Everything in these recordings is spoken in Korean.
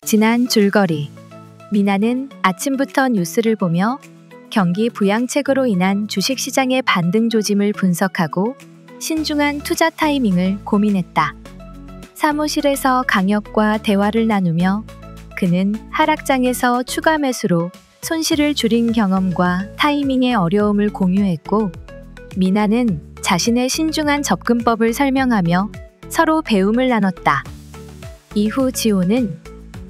지난 줄거리. 미나는 아침부터 뉴스를 보며 경기 부양책으로 인한 주식시장의 반등 조짐을 분석하고 신중한 투자 타이밍을 고민했다. 사무실에서 강혁과 대화를 나누며 그는 하락장에서 추가 매수로 손실을 줄인 경험과 타이밍의 어려움을 공유했고, 미나는 자신의 신중한 접근법을 설명하며 서로 배움을 나눴다. 이후 지호는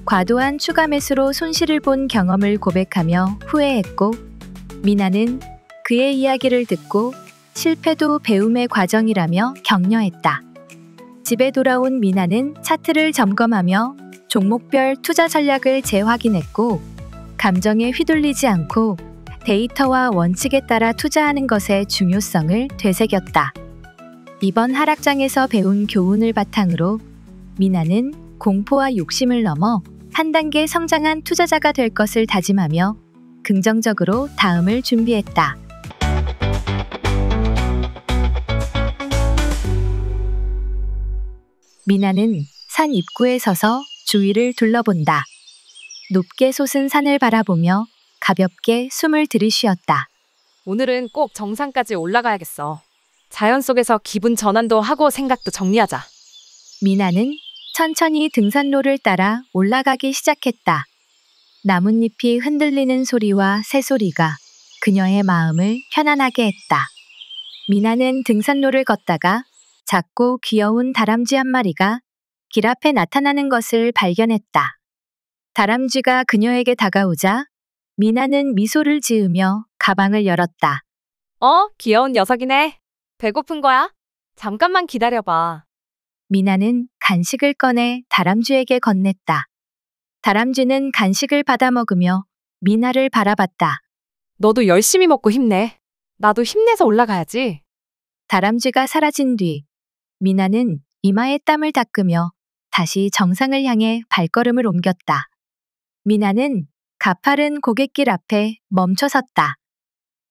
과도한 추가 매수로 손실을 본 경험을 고백하며 후회했고, 미나는 그의 이야기를 듣고 실패도 배움의 과정이라며 격려했다. 집에 돌아온 미나는 차트를 점검하며 종목별 투자 전략을 재확인했고, 감정에 휘둘리지 않고 데이터와 원칙에 따라 투자하는 것의 중요성을 되새겼다. 이번 하락장에서 배운 교훈을 바탕으로 미나는 공포와 욕심을 넘어 한 단계 성장한 투자자가 될 것을 다짐하며 긍정적으로 다음을 준비했다. 미나는 산 입구에 서서 주위를 둘러본다. 높게 솟은 산을 바라보며 가볍게 숨을 들이쉬었다. 오늘은 꼭 정상까지 올라가야겠어. 자연 속에서 기분 전환도 하고 생각도 정리하자. 미나는 천천히 등산로를 따라 올라가기 시작했다. 나뭇잎이 흔들리는 소리와 새소리가 그녀의 마음을 편안하게 했다. 미나는 등산로를 걷다가 작고 귀여운 다람쥐 한 마리가 길 앞에 나타나는 것을 발견했다. 다람쥐가 그녀에게 다가오자 미나는 미소를 지으며 가방을 열었다. 귀여운 녀석이네. 배고픈 거야? 잠깐만 기다려봐. 미나는 간식을 꺼내 다람쥐에게 건넸다. 다람쥐는 간식을 받아 먹으며 미나를 바라봤다. 너도 열심히 먹고 힘내. 나도 힘내서 올라가야지. 다람쥐가 사라진 뒤 미나는 이마에 땀을 닦으며 다시 정상을 향해 발걸음을 옮겼다. 미나는 가파른 고갯길 앞에 멈춰 섰다.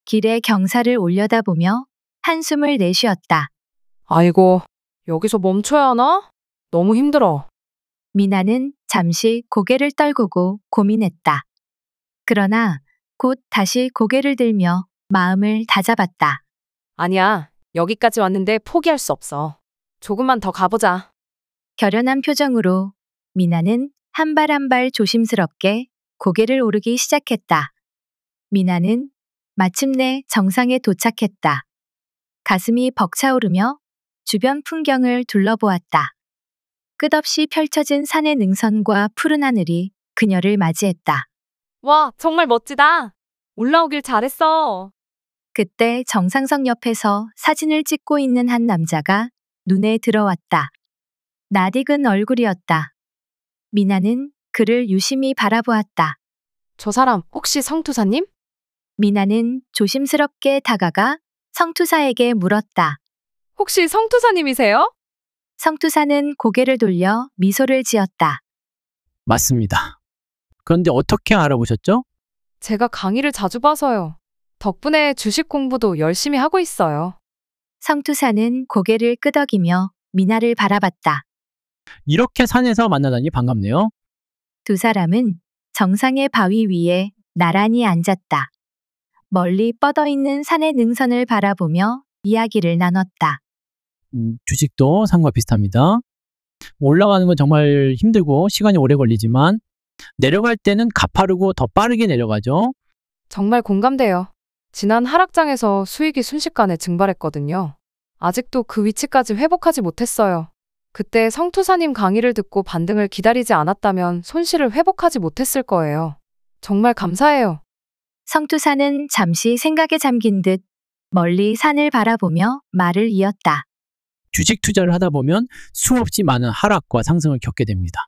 길의 경사를 올려다보며 한숨을 내쉬었다. 아이고, 여기서 멈춰야 하나? 너무 힘들어. 미나는 잠시 고개를 떨구고 고민했다. 그러나 곧 다시 고개를 들며 마음을 다잡았다. 아니야, 여기까지 왔는데 포기할 수 없어. 조금만 더 가보자. 결연한 표정으로 미나는 한 발 한 발 조심스럽게 고개를 오르기 시작했다. 미나는 마침내 정상에 도착했다. 가슴이 벅차오르며 주변 풍경을 둘러보았다. 끝없이 펼쳐진 산의 능선과 푸른 하늘이 그녀를 맞이했다. 와, 정말 멋지다. 올라오길 잘했어. 그때 정상석 옆에서 사진을 찍고 있는 한 남자가 눈에 들어왔다. 낯익은 얼굴이었다. 미나는 그를 유심히 바라보았다. 저 사람 혹시 성투사님? 미나는 조심스럽게 다가가 성투사에게 물었다. 혹시 성투사님이세요? 성투사는 고개를 돌려 미소를 지었다. 맞습니다. 그런데 어떻게 알아보셨죠? 제가 강의를 자주 봐서요. 덕분에 주식 공부도 열심히 하고 있어요. 성투사는 고개를 끄덕이며 미나를 바라봤다. 이렇게 산에서 만나다니 반갑네요. 두 사람은 정상의 바위 위에 나란히 앉았다. 멀리 뻗어있는 산의 능선을 바라보며 이야기를 나눴다. 주식도 산과 비슷합니다. 올라가는 건 정말 힘들고 시간이 오래 걸리지만 내려갈 때는 가파르고 더 빠르게 내려가죠. 정말 공감돼요. 지난 하락장에서 수익이 순식간에 증발했거든요. 아직도 그 위치까지 회복하지 못했어요. 그때 성투사님 강의를 듣고 반등을 기다리지 않았다면 손실을 회복하지 못했을 거예요. 정말 감사해요. 성투사는 잠시 생각에 잠긴 듯 멀리 산을 바라보며 말을 이었다. 주식 투자를 하다 보면 수없이 많은 하락과 상승을 겪게 됩니다.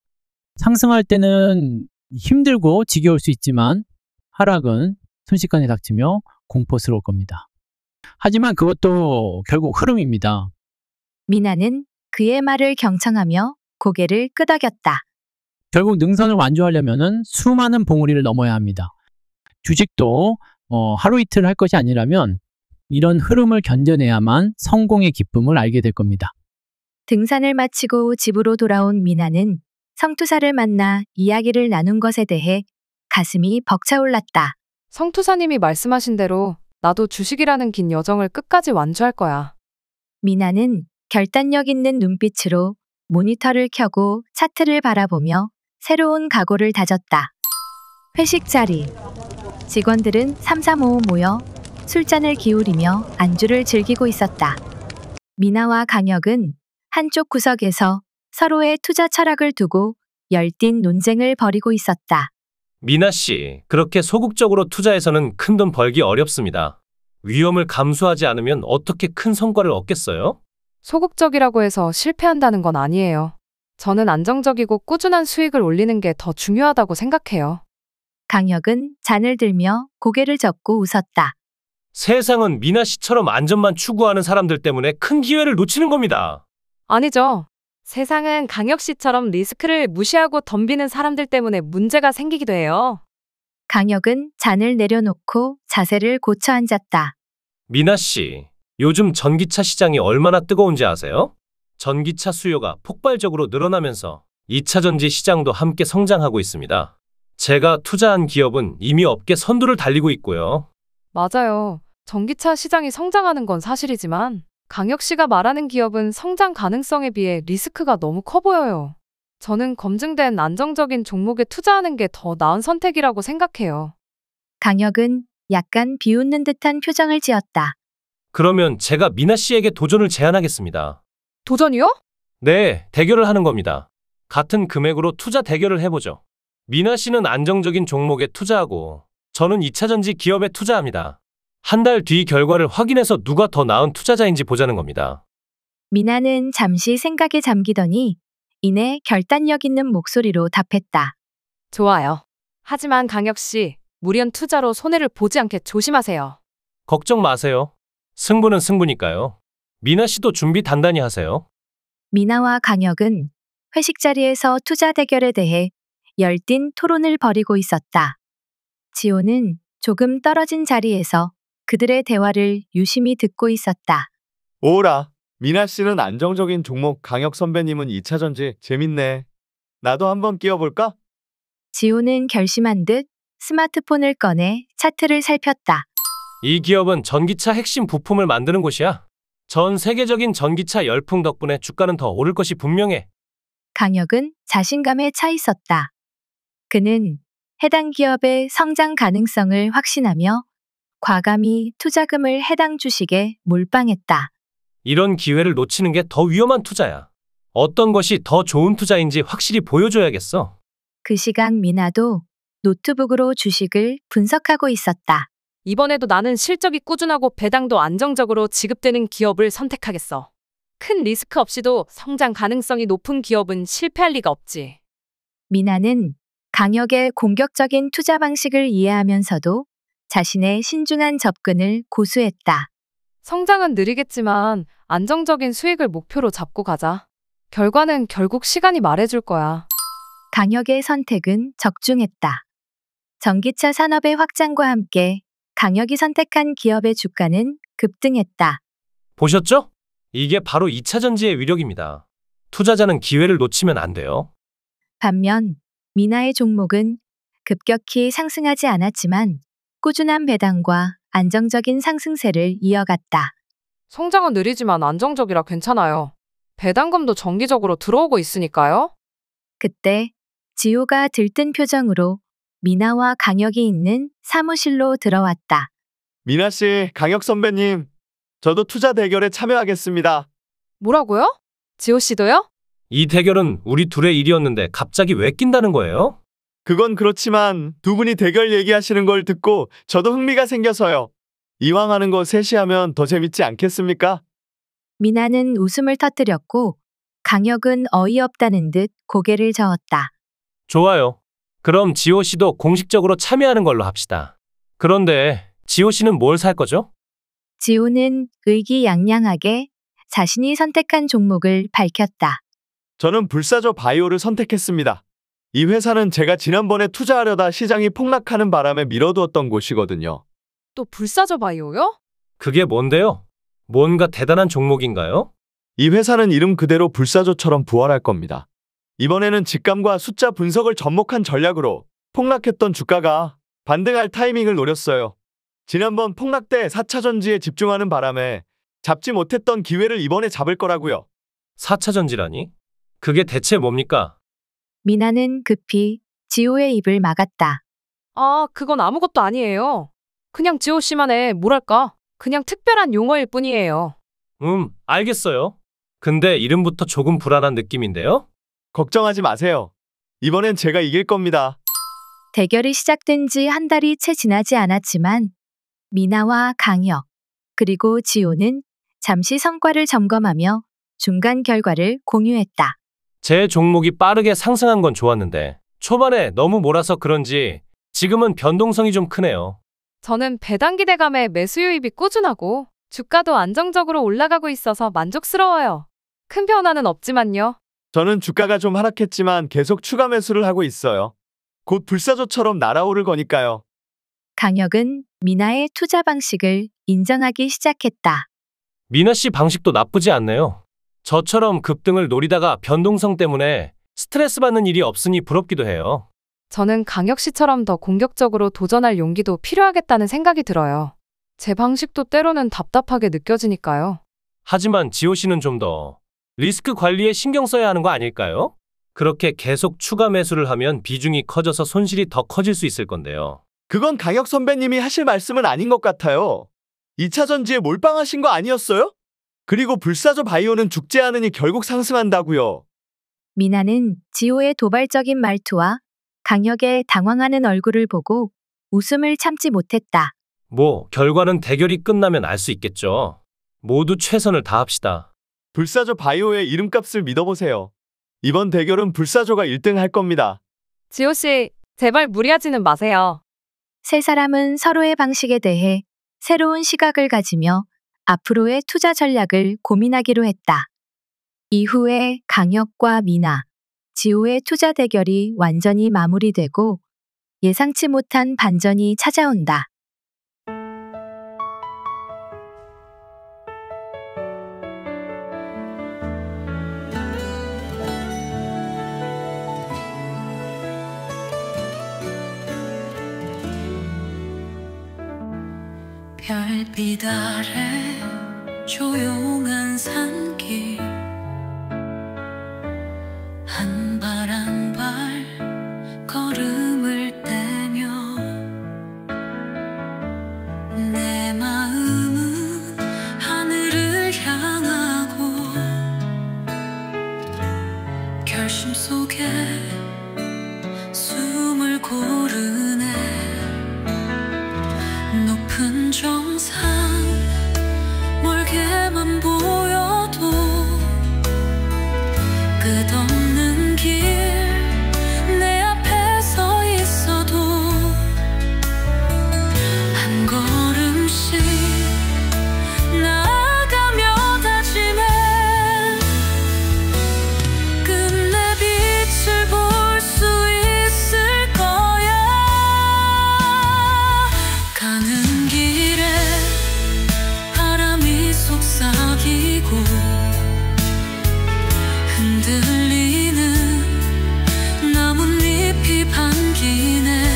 상승할 때는 힘들고 지겨울 수 있지만 하락은 순식간에 닥치며 공포스러울 겁니다. 하지만 그것도 결국 흐름입니다. 미나는 그의 말을 경청하며 고개를 끄덕였다. 결국 능선을 완주하려면 수많은 봉우리를 넘어야 합니다. 주식도 하루 이틀 할 것이 아니라면 이런 흐름을 견뎌내야만 성공의 기쁨을 알게 될 겁니다. 등산을 마치고 집으로 돌아온 미나는 성투사를 만나 이야기를 나눈 것에 대해 가슴이 벅차올랐다. 성투사님이 말씀하신 대로 나도 주식이라는 긴 여정을 끝까지 완주할 거야. 미나는 결단력 있는 눈빛으로 모니터를 켜고 차트를 바라보며 새로운 각오를 다졌다. 회식 자리. 직원들은 삼삼오오 모여 술잔을 기울이며 안주를 즐기고 있었다. 미나와 강혁은 한쪽 구석에서 서로의 투자 철학을 두고 열띤 논쟁을 벌이고 있었다. 미나 씨, 그렇게 소극적으로 투자해서는 큰돈 벌기 어렵습니다. 위험을 감수하지 않으면 어떻게 큰 성과를 얻겠어요? 소극적이라고 해서 실패한다는 건 아니에요. 저는 안정적이고 꾸준한 수익을 올리는 게 더 중요하다고 생각해요. 강혁은 잔을 들며 고개를 젓고 웃었다. 세상은 미나 씨처럼 안전만 추구하는 사람들 때문에 큰 기회를 놓치는 겁니다. 아니죠. 세상은 강혁 씨처럼 리스크를 무시하고 덤비는 사람들 때문에 문제가 생기기도 해요. 강혁은 잔을 내려놓고 자세를 고쳐 앉았다. 미나 씨, 요즘 전기차 시장이 얼마나 뜨거운지 아세요? 전기차 수요가 폭발적으로 늘어나면서 2차 전지 시장도 함께 성장하고 있습니다. 제가 투자한 기업은 이미 업계 선두를 달리고 있고요. 맞아요. 전기차 시장이 성장하는 건 사실이지만 강혁 씨가 말하는 기업은 성장 가능성에 비해 리스크가 너무 커 보여요. 저는 검증된 안정적인 종목에 투자하는 게 더 나은 선택이라고 생각해요. 강혁은 약간 비웃는 듯한 표정을 지었다. 그러면 제가 미나 씨에게 도전을 제안하겠습니다. 도전이요? 네, 대결을 하는 겁니다. 같은 금액으로 투자 대결을 해보죠. 미나 씨는 안정적인 종목에 투자하고 저는 2차 전지 기업에 투자합니다. 한 달 뒤 결과를 확인해서 누가 더 나은 투자자인지 보자는 겁니다. 미나는 잠시 생각에 잠기더니 이내 결단력 있는 목소리로 답했다. 좋아요. 하지만 강혁 씨, 무리한 투자로 손해를 보지 않게 조심하세요. 걱정 마세요. 승부는 승부니까요. 미나 씨도 준비 단단히 하세요. 미나와 강혁은 회식 자리에서 투자 대결에 대해 열띤 토론을 벌이고 있었다. 지호는 조금 떨어진 자리에서 그들의 대화를 유심히 듣고 있었다. 오라, 미나 씨는 안정적인 종목, 강혁 선배님은 2차 전지. 재밌네. 나도 한번 끼워볼까? 지호는 결심한 듯 스마트폰을 꺼내 차트를 살폈다. 이 기업은 전기차 핵심 부품을 만드는 곳이야. 전 세계적인 전기차 열풍 덕분에 주가는 더 오를 것이 분명해. 강혁은 자신감에 차 있었다. 그는 해당 기업의 성장 가능성을 확신하며 과감히 투자금을 해당 주식에 몰빵했다. 이런 기회를 놓치는 게 더 위험한 투자야. 어떤 것이 더 좋은 투자인지 확실히 보여줘야겠어. 그 시각 미나도 노트북으로 주식을 분석하고 있었다. 이번에도 나는 실적이 꾸준하고 배당도 안정적으로 지급되는 기업을 선택하겠어. 큰 리스크 없이도 성장 가능성이 높은 기업은 실패할 리가 없지. 미나는 강혁의 공격적인 투자 방식을 이해하면서도 자신의 신중한 접근을 고수했다. 성장은 느리겠지만 안정적인 수익을 목표로 잡고 가자. 결과는 결국 시간이 말해줄 거야. 강혁의 선택은 적중했다. 전기차 산업의 확장과 함께 강혁이 선택한 기업의 주가는 급등했다. 보셨죠? 이게 바로 2차 전지의 위력입니다. 투자자는 기회를 놓치면 안 돼요. 반면 미나의 종목은 급격히 상승하지 않았지만 꾸준한 배당과 안정적인 상승세를 이어갔다. 성장은 느리지만 안정적이라 괜찮아요. 배당금도 정기적으로 들어오고 있으니까요. 그때 지호가 들뜬 표정으로 미나와 강혁이 있는 사무실로 들어왔다. 미나 씨, 강혁 선배님. 저도 투자 대결에 참여하겠습니다. 뭐라고요? 지호 씨도요? 이 대결은 우리 둘의 일이었는데 갑자기 왜 낀다는 거예요? 그건 그렇지만 두 분이 대결 얘기하시는 걸 듣고 저도 흥미가 생겨서요. 이왕 하는 거 셋이 하면 더 재밌지 않겠습니까? 미나는 웃음을 터뜨렸고 강혁은 어이없다는 듯 고개를 저었다. 좋아요. 그럼 지호 씨도 공식적으로 참여하는 걸로 합시다. 그런데 지호 씨는 뭘 살 거죠? 지호는 의기양양하게 자신이 선택한 종목을 밝혔다. 저는 불사조 바이오를 선택했습니다. 이 회사는 제가 지난번에 투자하려다 시장이 폭락하는 바람에 미뤄두었던 곳이거든요. 또 불사조 바이오요? 그게 뭔데요? 뭔가 대단한 종목인가요? 이 회사는 이름 그대로 불사조처럼 부활할 겁니다. 이번에는 직감과 숫자 분석을 접목한 전략으로 폭락했던 주가가 반등할 타이밍을 노렸어요. 지난번 폭락 때 4차 전지에 집중하는 바람에 잡지 못했던 기회를 이번에 잡을 거라고요. 4차 전지라니? 그게 대체 뭡니까? 미나는 급히 지호의 입을 막았다. 아, 그건 아무것도 아니에요. 그냥 지호 씨만의 뭐랄까? 그냥 특별한 용어일 뿐이에요. 알겠어요. 근데 이름부터 조금 불안한 느낌인데요? 걱정하지 마세요. 이번엔 제가 이길 겁니다. 대결이 시작된 지 한 달이 채 지나지 않았지만 미나와 강혁 그리고 지호는 잠시 성과를 점검하며 중간 결과를 공유했다. 제 종목이 빠르게 상승한 건 좋았는데 초반에 너무 몰아서 그런지 지금은 변동성이 좀 크네요. 저는 배당 기대감에 매수 유입이 꾸준하고 주가도 안정적으로 올라가고 있어서 만족스러워요. 큰 변화는 없지만요. 저는 주가가 좀 하락했지만 계속 추가 매수를 하고 있어요. 곧 불사조처럼 날아오를 거니까요. 강혁은 미나의 투자 방식을 인정하기 시작했다. 미나 씨 방식도 나쁘지 않네요. 저처럼 급등을 노리다가 변동성 때문에 스트레스 받는 일이 없으니 부럽기도 해요. 저는 강혁 씨처럼 더 공격적으로 도전할 용기도 필요하겠다는 생각이 들어요. 제 방식도 때로는 답답하게 느껴지니까요. 하지만 지호 씨는 좀 더 리스크 관리에 신경 써야 하는 거 아닐까요? 그렇게 계속 추가 매수를 하면 비중이 커져서 손실이 더 커질 수 있을 건데요. 그건 강혁 선배님이 하실 말씀은 아닌 것 같아요. 2차 전지에 몰빵하신 거 아니었어요? 그리고 불사조 바이오는 죽지 않으니 결국 상승한다고요. 미나는 지호의 도발적인 말투와 강혁의 당황하는 얼굴을 보고 웃음을 참지 못했다. 뭐 결과는 대결이 끝나면 알 수 있겠죠. 모두 최선을 다합시다. 불사조 바이오의 이름값을 믿어보세요. 이번 대결은 불사조가 1등 할 겁니다. 지호 씨, 제발 무리하지는 마세요. 세 사람은 서로의 방식에 대해 새로운 시각을 가지며 앞으로의 투자 전략을 고민하기로 했다. 이후에 강혁과 미나, 지호의 투자 대결이 완전히 마무리되고 예상치 못한 반전이 찾아온다. 별빛 아래 조용한 산길 한 발 한 발 걸음을 떼며 내 마음은 하늘을 향하고 결심 속에 숨을 고르네. 높은 정상 멀게만 보여도 끝없는 길 내 앞에 서 있어도 한 걸음씩 나아가며 다짐해 끝내 빛을 볼 수 있을 거야. 가는 길에 바람이 속삭이고 흔들리는 나뭇잎이 반기네.